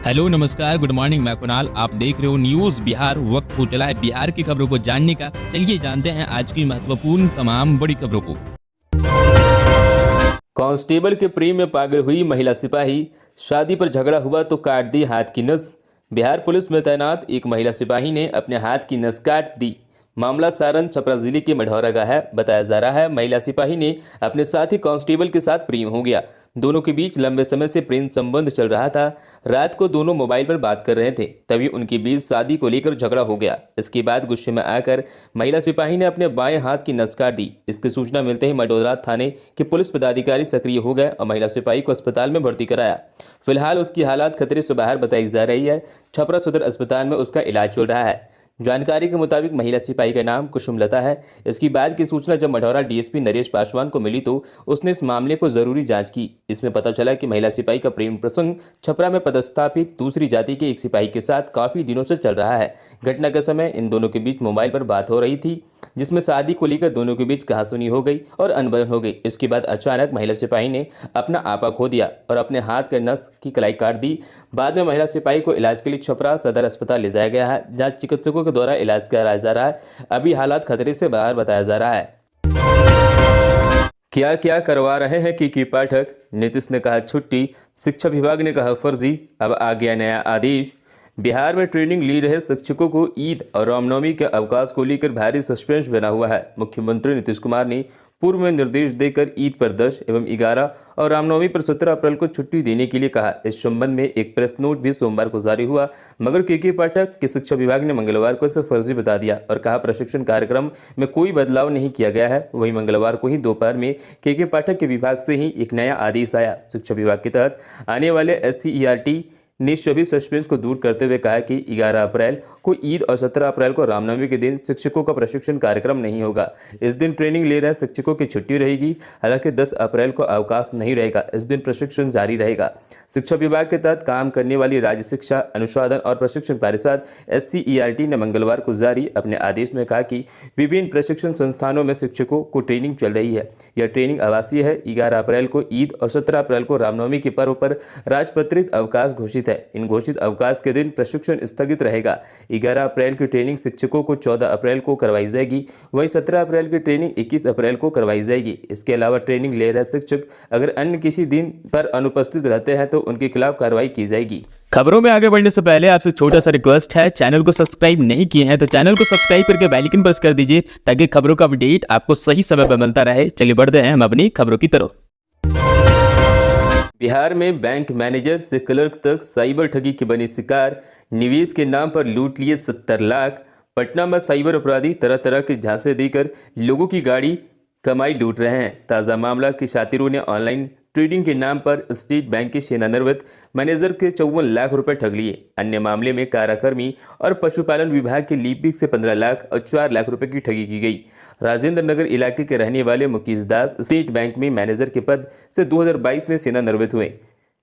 Hello नमस्कार good morning, मैं कुणाल। आप देख रहे हो न्यूज़ बिहार। वक्त हो चला है बिहार की खबरों को जानने का। चलिए जानते हैं आज की महत्वपूर्ण तमाम बड़ी खबरों को। कांस्टेबल के प्रेम में पागल हुई महिला सिपाही, शादी पर झगड़ा हुआ तो काट दी हाथ की नस। बिहार पुलिस में तैनात एक महिला सिपाही ने अपने हाथ की नस काट दी। मामला सारण छपरा जिले के मढ़ौरा का है। बताया जा रहा है महिला सिपाही ने अपने साथी कांस्टेबल के साथ प्रेम हो गया। दोनों के बीच लंबे समय से प्रेम संबंध चल रहा था। रात को दोनों मोबाइल पर बात कर रहे थे, तभी उनके बीच शादी को लेकर झगड़ा हो गया। इसके बाद गुस्से में आकर महिला सिपाही ने अपने बाएं हाथ की नस काट दी। इसकी सूचना मिलते ही मढ़ौरा थाने के पुलिस पदाधिकारी सक्रिय हो गए और महिला सिपाही को अस्पताल में भर्ती कराया। फिलहाल उसकी हालत खतरे से बाहर बताई जा रही है। छपरा सदर अस्पताल में उसका इलाज चल रहा है। जानकारी के मुताबिक महिला सिपाही का नाम कुसुमलता है। इसकी बाद की सूचना जब मढ़ौरा डीएसपी नरेश पासवान को मिली तो उसने इस मामले को जरूरी जांच की। इसमें पता चला कि महिला सिपाही का प्रेम प्रसंग छपरा में पदस्थापित दूसरी जाति के एक सिपाही के साथ काफी दिनों से चल रहा है। घटना के समय इन दोनों के बीच मोबाइल पर बात हो रही थी, जिसमें शादी को लेकर दोनों के बीच कहासुनी हो गई और अनबन हो गई। इसके बाद अचानक महिला सिपाही ने अपना आपा खो दिया और अपने हाथ के नस की कलाई काट दी। बाद में महिला सिपाही को इलाज के लिए छपरा सदर अस्पताल ले जाया गया है, जहां चिकित्सकों के द्वारा इलाज कराया जा रहा है। अभी हालात खतरे से बाहर बताया जा रहा है। क्या क्या करवा रहे हैं की पाठक? नीतीश ने कहा छुट्टी, शिक्षा विभाग ने कहा फर्जी। अब आ गया नया आदेश। बिहार में ट्रेनिंग ले रहे शिक्षकों को ईद और रामनवमी के अवकाश को लेकर भारी सस्पेंस बना हुआ है। मुख्यमंत्री नीतीश कुमार ने पूर्व में निर्देश देकर ईद पर 10 एवं 11 और रामनवमी पर 17 अप्रैल को छुट्टी देने के लिए कहा। इस संबंध में एक प्रेस नोट भी सोमवार को जारी हुआ, मगर के पाठक के शिक्षा विभाग ने मंगलवार को इसे फर्जी बता दिया और कहा प्रशिक्षण कार्यक्रम में कोई बदलाव नहीं किया गया है। वहीं मंगलवार को ही दोपहर में के पाठक के विभाग से ही एक नया आदेश आया। शिक्षा विभाग के तहत आने वाले SCERT ने सभी सस्पेंस को दूर करते हुए कहा कि 11 अप्रैल को ईद और 17 अप्रैल को रामनवमी के दिन शिक्षकों का प्रशिक्षण कार्यक्रम नहीं होगा। इस दिन ट्रेनिंग ले रहे शिक्षकों की छुट्टी रहेगी। हालांकि 10 अप्रैल को अवकाश नहीं रहेगा। इस दिन प्रशिक्षण जारी रहेगा। शिक्षा विभाग के तहत काम करने वाली राज्य शिक्षा अनुसंधान और प्रशिक्षण परिषद SCERT ने मंगलवार को जारी अपने आदेश में कहा कि विभिन्न प्रशिक्षण संस्थानों में शिक्षकों को ट्रेनिंग चल रही है। यह ट्रेनिंग आवासीय है। 11 अप्रैल को ईद और 17 अप्रैल को रामनवमी के पर्व पर राजपत्रित अवकाश घोषित है। इन घोषित अवकाश के दिन प्रशिक्षण स्थगित रहेगा। 11 अप्रैल की ट्रेनिंग शिक्षकों को 14 अप्रैल को करवाई जाएगी। वहीं 17 अप्रैल की ट्रेनिंग 21 अप्रैल को करवाई जाएगी। इसके अलावा ट्रेनिंग ले रहे शिक्षक अगर अन्य किसी दिन पर अनुपस्थित रहते हैं तो उनके खिलाफ कार्रवाई की जाएगी। खबरों में आगे बढ़ने से पहले आपसे छोटा सा रिक्वेस्ट है, चैनल को सब्सक्राइब नहीं किए हैं तो चैनल को सब्सक्राइब करके बेल आइकन प्रेस कर दीजिए ताकि खबरों का अपडेट आपको सही समय पर मिलता रहे। चलिए बढ़ते हैं हम अपनी खबरों की तरफ। बिहार में बैंक मैनेजर से क्लर्क तक साइबर ठगी की बनी शिकार। निवेश के नाम पर लूट लिए 70 लाख। पटना में साइबर अपराधी तरह तरह के झांसे देकर लोगों की गाड़ी कमाई लूट रहे हैं। ताज़ा मामला कि शातिरों ने ऑनलाइन ट्रेडिंग के नाम पर स्टेट बैंक के सेवानिवृत्त मैनेजर के 54 लाख रुपए ठग लिए। अन्य मामले में काराकर्मी और पशुपालन विभाग के लिपिक से 15 लाख और 4 लाख रुपए की ठगी की गई। राजेंद्र नगर इलाके के रहने वाले मुकेश दास स्टेट बैंक में मैनेजर के पद से 2022 में सेवानिवृत्त हुए।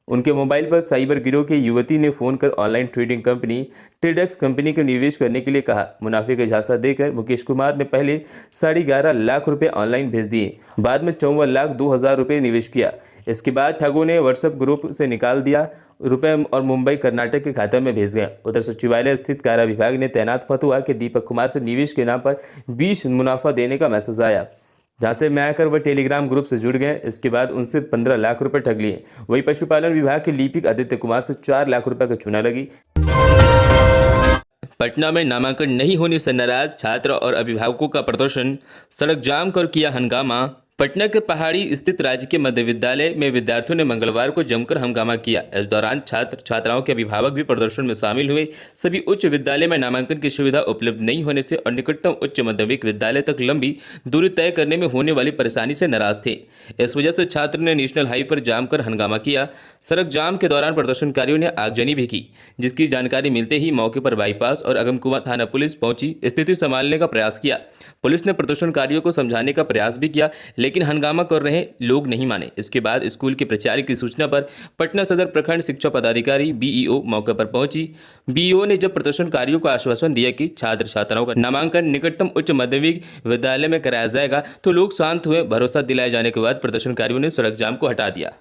उनके मोबाइल पर साइबर गिरोह के युवती ने फोन कर online trading company Tradex company के निवेश करने के लिए कहा। मुनाफे का झांसा देकर मुकेश कुमार ने पहले 11.5 लाख रुपए ऑनलाइन भेज दिए। बाद में 54 लाख 2,000 रुपये निवेश किया। इसके बाद ठगों ने व्हाट्सएप ग्रुप से निकाल दिया रुपए और मुंबई कर्नाटक के खाते में भेज गया। उधर सचिवालय स्थित कारा विभाग ने तैनात फतुआ के दीपक कुमार से निवेश के नाम पर 20 मुनाफा देने का मैसेज आया, जहाँ से में आकर वह टेलीग्राम ग्रुप से जुड़ गए। इसके बाद उनसे 15 लाख रुपए ठग लिए। वहीं पशुपालन विभाग के लिपिक आदित्य कुमार से 4 लाख रुपए का चूना लगी। पटना में नामांकन नहीं होने से नाराज छात्र और अभिभावकों का प्रदर्शन, सड़क जाम कर किया हंगामा। पटना के पहाड़ी स्थित राजकीय मध्य विद्यालय में विद्यार्थियों ने मंगलवार को जमकर हंगामा किया। इस दौरान छात्र छात्राओं के अभिभावक भी प्रदर्शन में शामिल हुए। सभी उच्च विद्यालय में नामांकन की सुविधा उपलब्ध नहीं होने से और निकटतम उच्च माध्यमिक विद्यालय तक लंबी दूरी तय करने में होने वाली परेशानी से नाराज थे। इस वजह से छात्र ने नेशनल हाईवे पर जाम कर हंगामा किया। सड़क जाम के दौरान प्रदर्शनकारियों ने आगजनी भी की, जिसकी जानकारी मिलते ही मौके पर बाईपास और अगमकुआं थाना पुलिस पहुंची स्थिति संभालने का प्रयास किया। पुलिस ने प्रदर्शनकारियों को समझाने का प्रयास भी किया, लेकिन हंगामा कर रहे लोग नहीं माने। इसके बाद स्कूल के प्राचार्य की सूचना पर पटना सदर प्रखंड शिक्षा पदाधिकारी BEO मौके पर पहुंची। BEO ने जब प्रदर्शनकारियों को आश्वासन दिया कि छात्र छात्राओं का नामांकन निकटतम उच्च माध्यमिक विद्यालय में कराया जाएगा तो लोग शांत हुए। भरोसा दिलाए जाने के बाद प्रदर्शनकारियों ने सड़क जाम को हटा दिया।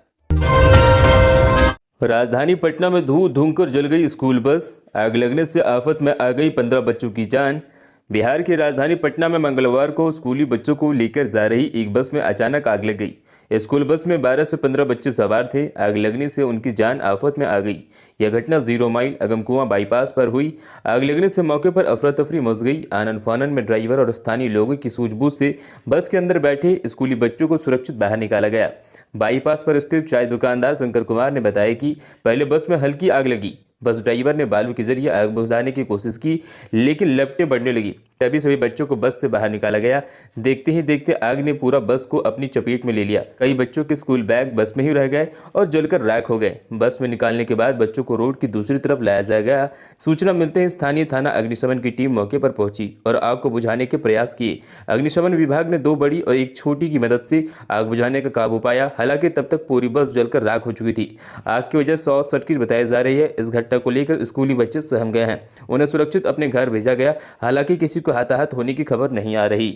राजधानी पटना में धू धूम कर जल गई स्कूल बस। आग लगने से आफत में आ गई 15 बच्चों की जान। बिहार की राजधानी पटना में मंगलवार को स्कूली बच्चों को लेकर जा रही एक बस में अचानक आग लग गई। स्कूल बस में 12 से 15 बच्चे सवार थे। आग लगने से उनकी जान आफत में आ गई। यह घटना 0 माइल अगमकुआं बाईपास पर हुई। आग लगने से मौके पर अफरा तफरी मच गई। आनन फानन में ड्राइवर और स्थानीय लोगों की सूझबूझ से बस के अंदर बैठे स्कूली बच्चों को सुरक्षित बाहर निकाला गया। बाईपास पर स्थित चाय दुकानदार शंकर कुमार ने बताया कि पहले बस में हल्की आग लगी। बस ड्राइवर ने बालू के जरिए आग बुझाने की कोशिश की, लेकिन लपटें बढ़ने लगी। तभी सभी बच्चों को बस से बाहर निकाला गया। देखते ही देखते आग ने पूरा बस को अपनी चपेट में ले लिया। कई बच्चों के स्कूल बैग बस में ही रह गए और जलकर राख हो गए। बस में निकालने के बाद बच्चों को रोड की दूसरी तरफ लाया जाया गया। सूचना मिलते ही स्थानीय थाना अग्निशमन की टीम मौके पर पहुंची और आग को बुझाने के प्रयास किए। अग्निशमन विभाग ने 2 बड़ी और एक छोटी की मदद से आग बुझाने का काबू पाया। हालांकि तब तक पूरी बस जलकर राख हो चुकी थी। आग की वजह शॉर्ट सर्किट बताई जा रही है। इस घटना को लेकर स्कूली बच्चे सहम गए हैं। उन्हें सुरक्षित अपने घर भेजा गया। हालांकि किसी को हताहत होने की खबर नहीं आ रही।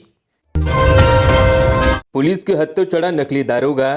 पुलिस के हत्थे चढ़ा नकली दारोगा।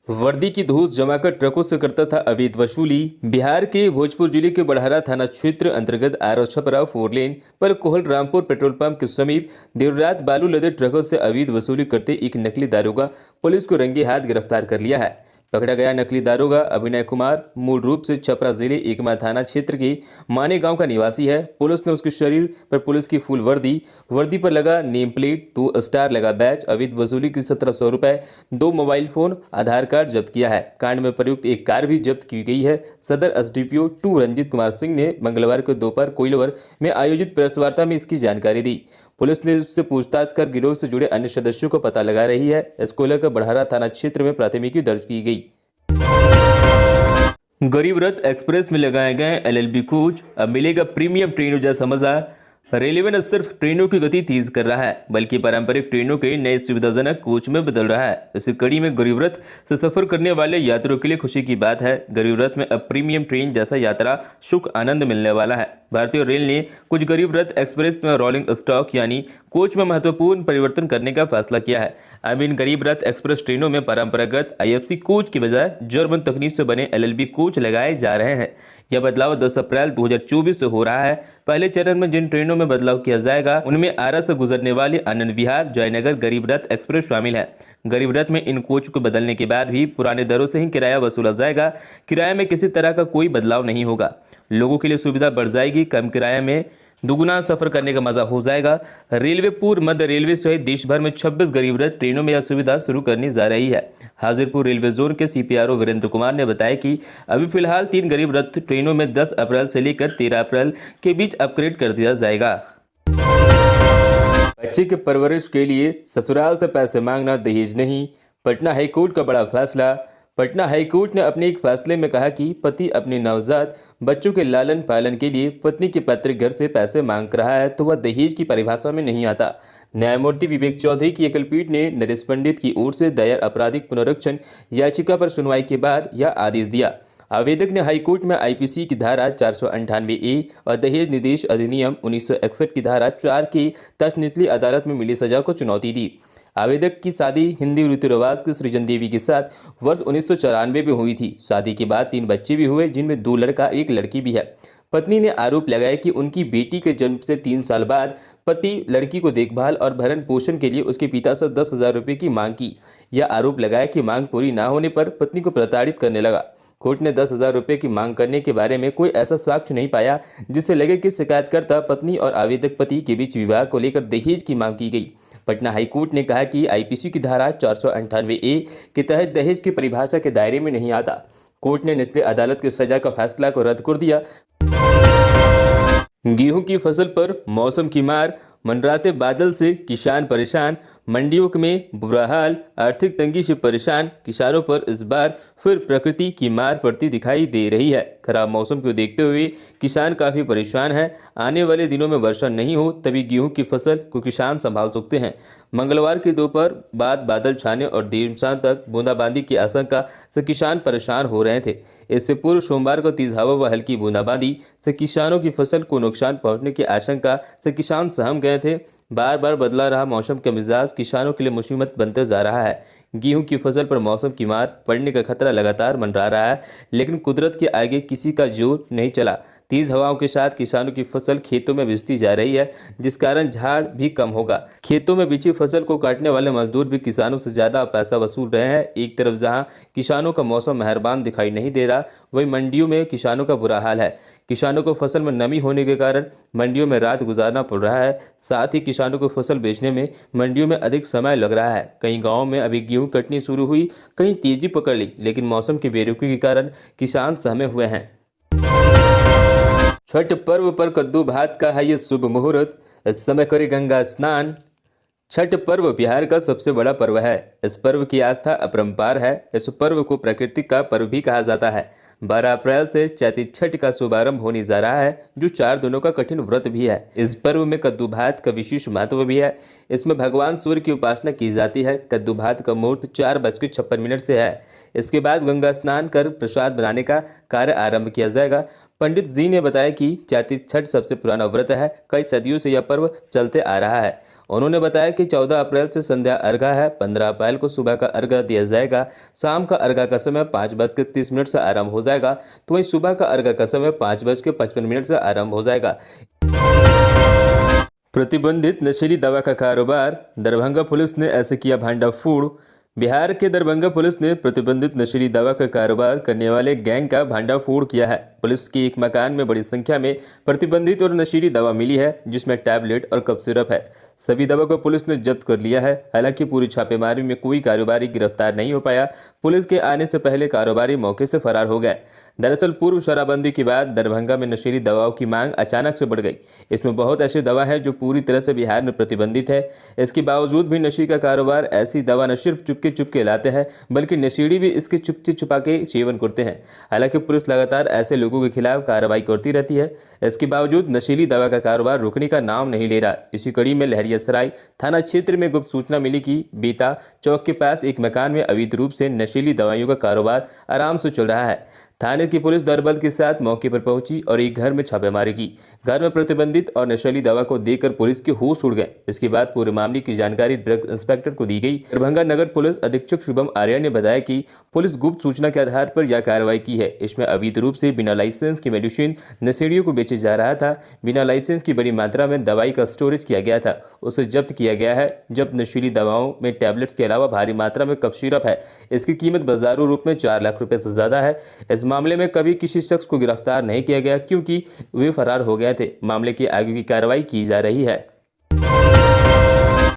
वर्दी की धूस जमाकर ट्रकों से करता था अवैध वसूली। बिहार के भोजपुर जिले के बड़हरा थाना क्षेत्र अंतर्गत आरो छपरा 4 लेन पर कोहल रामपुर पेट्रोल पंप के समीप देर रात बालू लदे ट्रकों से अवैध वसूली करते एक नकली दारोगा पुलिस को रंगे हाथ गिरफ्तार कर लिया है। पकड़ा गया नकली दारोगा अभिनय कुमार मूल रूप से छपरा जिले एकमा थाना क्षेत्र के माने गांव का निवासी है। पुलिस ने उसके शरीर पर पुलिस की फुल वर्दी पर लगा नेम प्लेट, 2 स्टार लगा बैच, अवैध वसूली की 1700 रुपए, 2 मोबाइल फोन, आधार कार्ड जब्त किया है। कांड में प्रयुक्त एक कार भी जब्त की गई है। सदर एसडीपीओ 2 रंजीत कुमार सिंह ने मंगलवार को दोपहर कोइलवर में आयोजित प्रेस वार्ता में इसकी जानकारी दी। पुलिस ने उससे पूछताछ कर गिरोह से जुड़े अन्य सदस्यों को पता लगा रही है। इसको लेकर बड़हरा थाना क्षेत्र में प्राथमिकी दर्ज की गई। गरीब रथ एक्सप्रेस में लगाए गए एलएलबी कोच, अब मिलेगा प्रीमियम ट्रेनों जैसा मजा। रेलवे न सिर्फ ट्रेनों की गति तेज कर रहा है, बल्कि पारंपरिक ट्रेनों के नए सुविधाजनक कोच में बदल रहा है। इसी कड़ी में गरीब रथ से सफर करने वाले यात्रियों के लिए खुशी की बात है। गरीब रथ में अब प्रीमियम ट्रेन जैसा यात्रा सुख आनंद मिलने वाला है। भारतीय रेल ने कुछ गरीब रथ एक्सप्रेस में रोलिंग स्टॉक यानी कोच में महत्वपूर्ण परिवर्तन करने का फैसला किया है। अब इन गरीब रथ एक्सप्रेस ट्रेनों में परंपरागत आईएफसी कोच के बजाय जर्मन तकनीक से बने एलएलबी कोच लगाए जा रहे हैं। यह बदलाव 10 अप्रैल 2024 से हो रहा है। पहले चरण में जिन ट्रेनों में बदलाव किया जाएगा उनमें आरा से गुजरने वाली आनंद विहार जयनगर गरीब रथ एक्सप्रेस शामिल है। गरीब रथ में इन कोच को बदलने के बाद भी पुराने दरों से ही किराया वसूला जाएगा। किराए में किसी तरह का कोई बदलाव नहीं होगा। लोगों के लिए सुविधा बढ़ जाएगी। कम किराए में दुगुना सफर करने का मजा हो जाएगा। रेलवे पूर्व मध्य रेलवे सहित देश भर में 26 गरीब रथ ट्रेनों में यह सुविधा शुरू करनी जा रही है। हाजीपुर रेलवे जोन के सीपीआरओ वीरेंद्र कुमार ने बताया कि अभी फिलहाल 3 गरीब रथ ट्रेनों में 10 अप्रैल से लेकर 13 अप्रैल के बीच अपग्रेड कर दिया जाएगा। बच्चे के परवरिश के लिए ससुराल से पैसे मांगना दहेज नहीं, पटना हाईकोर्ट का बड़ा फैसला। पटना हाईकोर्ट ने अपने एक फैसले में कहा कि पति अपने नवजात बच्चों के लालन पालन के लिए पत्नी के पैतृक घर से पैसे मांग रहा है तो वह दहेज की परिभाषा में नहीं आता। न्यायमूर्ति विवेक चौधरी की एकल पीठ ने नरेश पंडित की ओर से दायर आपराधिक पुनरीक्षण याचिका पर सुनवाई के बाद यह आदेश दिया। आवेदक ने हाईकोर्ट में आईपीसी की धारा 498A और दहेज निदेश अधिनियम 1961 की धारा 4 की तहत निचली अदालत में मिली सजा को चुनौती दी। आवेदक की शादी हिंदी रीति रिवाज की सृजन देवी के साथ वर्ष 1994 में हुई थी। शादी के बाद 3 बच्चे भी हुए, जिनमें 2 लड़का 1 लड़की भी है। पत्नी ने आरोप लगाया कि उनकी बेटी के जन्म से 3 साल बाद पति लड़की को देखभाल और भरण पोषण के लिए उसके पिता से 10,000 रुपये की मांग की। यह आरोप लगाया कि मांग पूरी न होने पर पत्नी को प्रताड़ित करने लगा। कोर्ट ने 10,000 रुपये की मांग करने के बारे में कोई ऐसा साक्ष्य नहीं पाया जिससे लगे कि शिकायतकर्ता पत्नी और आवेदक पति के बीच विवाह को लेकर दहेज की मांग की गई। पटना हाईकोर्ट ने कहा कि आईपीसी की धारा 498A के तहत दहेज की परिभाषा के दायरे में नहीं आता। कोर्ट ने निचली अदालत की सजा का फैसला को रद्द कर दिया। गेहूं की फसल पर मौसम की मार, मंडराते बादल से किसान परेशान। मंडियों में बुरा हाल, आर्थिक तंगी से परेशान किसानों पर इस बार फिर प्रकृति की मार पड़ती दिखाई दे रही है। खराब मौसम को देखते हुए किसान काफ़ी परेशान हैं। आने वाले दिनों में वर्षा नहीं हो तभी गेहूं की फसल को किसान संभाल सकते हैं। मंगलवार की दोपहर बाद बादल छाने और देर शाम तक बूंदाबांदी की आशंका से किसान परेशान हो रहे थे। इससे पूर्व सोमवार को तेज हवा व हल्की बूंदाबांदी से किसानों की फसल को नुकसान पहुंचने की आशंका से किसान सहम गए थे। बार बार बदला रहा मौसम का मिजाज किसानों के लिए मुसीबत बनते जा रहा है। गेहूं की फसल पर मौसम की मार पड़ने का खतरा लगातार मंडरा रहा है, लेकिन कुदरत के आगे किसी का जोर नहीं चला। तेज हवाओं के साथ किसानों की फसल खेतों में बिछती जा रही है, जिस कारण झाड़ भी कम होगा। खेतों में बिछी फसल को काटने वाले मजदूर भी किसानों से ज्यादा पैसा वसूल रहे हैं। एक तरफ जहां किसानों का मौसम मेहरबान दिखाई नहीं दे रहा, वहीं मंडियों में किसानों का बुरा हाल है। किसानों को फसल में नमी होने के कारण मंडियों में रात गुजारना पड़ रहा है। साथ ही किसानों को फसल बेचने में मंडियों में अधिक समय लग रहा है। कई गाँवों में अभी गेहूँ कटनी शुरू हुई, कहीं तेजी पकड़ ली, लेकिन मौसम की बेरुखी के कारण किसान सहमे हुए हैं। छठ पर्व पर कद्दू भात का है ये शुभ मुहूर्त, इस समय करें गंगा स्नान। छठ पर्व बिहार का सबसे बड़ा पर्व है। इस पर्व की आस्था अपरंपार है। इस पर्व को प्रकृति का पर्व भी कहा जाता है। 12 अप्रैल से चैती छठ का शुभारंभ होने जा रहा है, जो 4 दिनों का कठिन व्रत भी है। इस पर्व में कद्दू भात का विशेष महत्व भी है। इसमें भगवान सूर्य की उपासना की जाती है। कद्दू भात का मुहूर्त 4:56 से है। इसके बाद गंगा स्नान कर प्रसाद बनाने का कार्य आरंभ किया जाएगा। पंडित जी ने बताया कि चैती छठ सबसे पुराना व्रत है। कई सदियों से यह पर्व चलते आ रहा है। उन्होंने बताया कि 14 अप्रैल से संध्या अर्घा है। 15 अप्रैल को सुबह का अर्घा दिया जाएगा। शाम का अर्घा का समय 5:30 से आरंभ हो जाएगा, तो वहीं सुबह का अर्घा का समय 5:55 से आरंभ हो जाएगा। प्रतिबंधित नशीली दवा का कारोबार, दरभंगा पुलिस ने ऐसे किया भांडाफोड़। बिहार के दरभंगा पुलिस ने प्रतिबंधित नशीली दवा का कारोबार करने वाले गैंग का भांडाफोड़ किया है। पुलिस के एक मकान में बड़ी संख्या में प्रतिबंधित और नशीली दवा मिली है, जिसमें टैबलेट और कफ सिरप है। सभी दवा को पुलिस ने जब्त कर लिया है। हालांकि पूरी छापेमारी में कोई कारोबारी गिरफ्तार नहीं हो पाया। पुलिस के आने से पहले कारोबारी मौके से फरार हो गए। दरअसल पूर्व शराबबंदी के बाद दरभंगा में नशीली दवाओं की मांग अचानक से बढ़ गई। इसमें बहुत ऐसी दवा है जो पूरी तरह से बिहार में प्रतिबंधित है। इसके बावजूद भी नशे का कारोबार ऐसी दवा न सिर्फ चुपके लाते हैं, बल्कि नशेड़ी भी इसके चुपके छुपा के सेवन करते हैं। हालांकि पुलिस लगातार ऐसे लोगों के खिलाफ कार्रवाई करती रहती है। इसके बावजूद नशीली दवा का कारोबार रुकने का नाम नहीं ले रहा। इसी कड़ी में लहरियासराय थाना क्षेत्र में गुप्त सूचना मिली कि बेता चौक के पास एक मकान में अवैध रूप से नशीली दवाइयों का कारोबार आराम से चल रहा है। थाने की पुलिस दलबल के साथ मौके पर पहुंची और एक घर में छापेमारी की। घर में प्रतिबंधित और नशीली दवा को देखकर पुलिस के होश उड़ गए। इसके बाद पूरे मामले की जानकारी ड्रग इंस्पेक्टर को दी गई। दरभंगा नगर पुलिस अधीक्षक शुभम आर्या ने बताया कि पुलिस गुप्त सूचना के आधार पर यह कार्रवाई की है। इसमें अवैध रूप से बिना लाइसेंस की मेडिसिन नशेड़ियों को बेचे जा रहा था। बिना लाइसेंस की बड़ी मात्रा में दवाई का स्टोरेज किया गया था, उसे जब्त किया गया है। जब्त नशीली दवाओं में टैबलेट के अलावा भारी मात्रा में कफ सिरप है। इसकी कीमत बाजारू रूप में 4 लाख रुपए से ज्यादा है। इस मामले में कभी किसी शख्स को गिरफ्तार नहीं किया गया, क्योंकि वे फरार हो गए थे। मामले की आगे की कार्रवाई की जा रही है।